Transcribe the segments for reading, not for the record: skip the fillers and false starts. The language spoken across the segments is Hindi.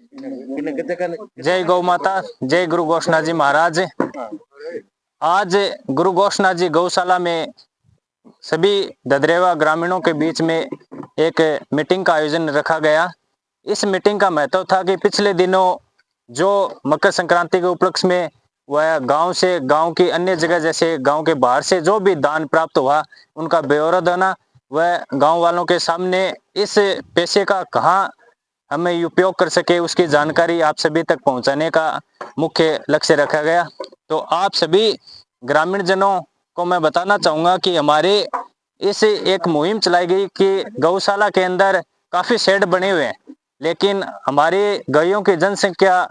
जय गौ माता, जय गुरु घोषणा जी महाराज। आज गुरु घोषणा जी गौशाला में सभी ददरेवा ग्रामीणों के बीच में एक मीटिंग का आयोजन रखा गया। इस मीटिंग का महत्व था कि पिछले दिनों जो मकर संक्रांति के उपलक्ष्य में वह गांव से, गांव की अन्य जगह जैसे गांव के बाहर से जो भी दान प्राप्त हुआ उनका ब्यौरा देना, वह गांव वालों के सामने इस पैसे का कहाँ हमें उपयोग कर सके उसकी जानकारी आप सभी तक पहुंचाने का मुख्य लक्ष्य रखा गया। तो आप सभी ग्रामीण जनों को मैं बताना चाहूंगा कि हमारे इस एक मुहिम चलाई गई कि गौशाला के अंदर काफी शेड बने हुए हैं, लेकिन हमारे गायों की जनसंख्या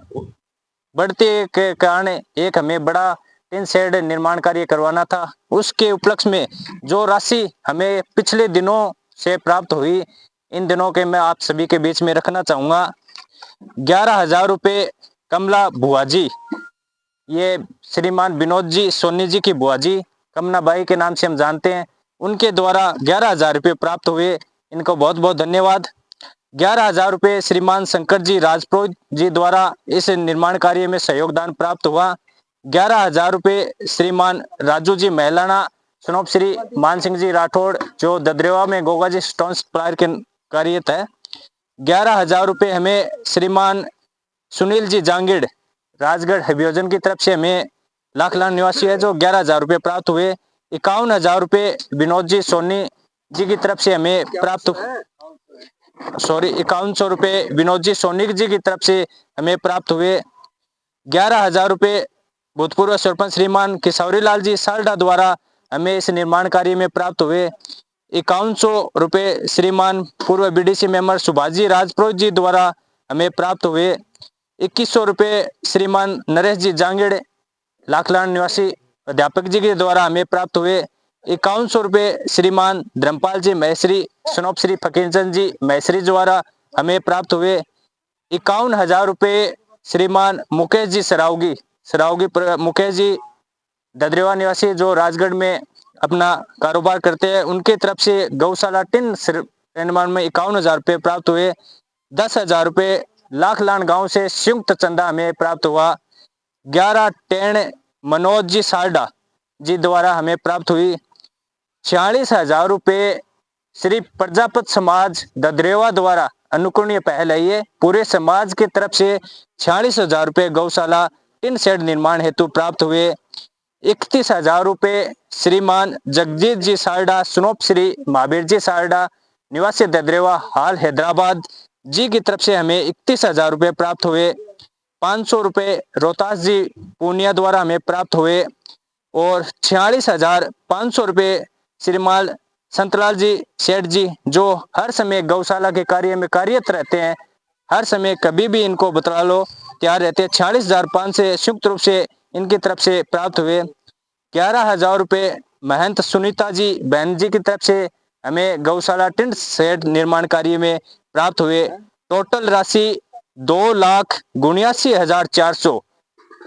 बढ़ते के कारण एक हमें बड़ा टिन शेड निर्माण कार्य करवाना था। उसके उपलक्ष्य में जो राशि हमें पिछले दिनों से प्राप्त हुई, इन दिनों के मैं आप सभी के बीच में रखना चाहूंगा। 11,000 रुपये कमला बुआ जी, ये श्रीमान विनोद जी सोनी जी की बुआ जी, कमना बाई के नाम से हम जानते हैं, उनके द्वारा 11,000 रुपये प्राप्त हुए। इनको बहुत बहुत धन्यवाद। 11,000 रुपये श्रीमान शंकर जी राजपुरोहित जी द्वारा इस निर्माण कार्य में सहयोगदान प्राप्त हुआ। 11,000 रुपये श्रीमान राजू जी महलाना, सनोप श्री मान सिंह जी राठौड़ जो ददरेवा में गोगा जी स्टोन सप्लायर के कार्यरत है। 11,000 रुपये हमें श्रीमान सुनील जी जांगिड़ राजगढ़ अभियोजन की तरफ से हमें लाखलान निवासी है जो 11,000 रुपये प्राप्त हुए। 51,000 रुपये विनोद जी सोनी जी की तरफ से हमें प्राप्त 5100 रुपये विनोद जी सोनी जी की तरफ से हमें प्राप्त हुए। 11,000 रुपये भूतपूर्व सरपंच श्रीमान किशोरी लाल जी साल्डा द्वारा हमें इस निर्माण कार्य में प्राप्त हुए। 5100 रुपये श्रीमान पूर्व बीडीसी मेंबर सुभाष जी राजपुरोहित जी द्वारा हमें प्राप्त हुए। 2100 रुपये श्रीमान नरेश जी जांगिड़ लाखलान निवासी अध्यापक जी के द्वारा हमें प्राप्त हुए। 5100 रुपये श्रीमान धर्मपाल जी महेश्वरी सनोप श्री फकीरचंद जी महेश्वरी द्वारा हमें प्राप्त हुए। 51,000 रुपये श्रीमान मुकेश जी सरावगी मुकेश जी ददरेवा निवासी जो राजगढ़ में अपना कारोबार करते हैं, उनके तरफ से गौशाला टिन निर्माण में 51,000 रुपये प्राप्त हुए। 10,000 रुपये लाखलान गांव से संयुक्त चंदा हमें प्राप्त हुआ। 11 टेन मनोज जी साल्डा जी द्वारा हमें प्राप्त हुई। 46,000 रुपये श्री प्रजापत समाज ददरेवा द्वारा अनुकरणीय पहल है ये, पूरे समाज की तरफ से 46,000 रुपये गौशाला टिन शेड निर्माण हेतु प्राप्त हुए। 31,000 रुपये श्रीमान जगजीत जी साल्डा सुनोप श्री महावीर जी साल्डा निवासी ददरेवा हाल हैदराबाद जी की तरफ से हमें 31,000 रुपये प्राप्त हुए। 500 रुपये रोहतास जी पूर्णिया द्वारा हमें प्राप्त हुए और 46,500 रुपये श्रीमान संतलाल जी सेठ जी जो हर समय गौशाला के कार्य में कार्यरत रहते हैं, हर समय कभी भी इनको बतला लो तैयार रहते हैं। 46,500 से संयुक्त रूप से इनकी तरफ से प्राप्त हुए। 11,000 रुपये महंत सुनीता जी बहन जी की तरफ से हमें गौशाला टिन शेड निर्माण कार्य में प्राप्त हुए। टोटल राशि 2,79,400।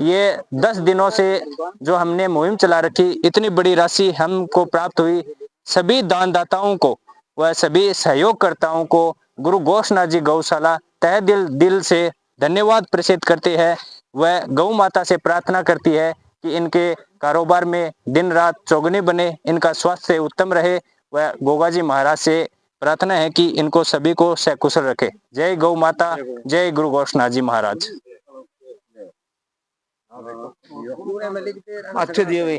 ये 10 दिनों से जो हमने मुहिम चला रखी, इतनी बड़ी राशि हमको प्राप्त हुई। सभी दानदाताओं को व सभी सहयोगकर्ताओं को गुरु घोषणा जी गौशाला तहे दिल से धन्यवाद प्रेषित करती है। वह गौ माता से प्रार्थना करती है कि इनके कारोबार में दिन रात चौगुनी बने, इनका स्वास्थ्य उत्तम रहे। वह गोगा जी महाराज से प्रार्थना है कि इनको सभी को सकुशल रखे। जय गौ माता, जय गुरु घोषणा जी महाराज। अच्छे दिए हुए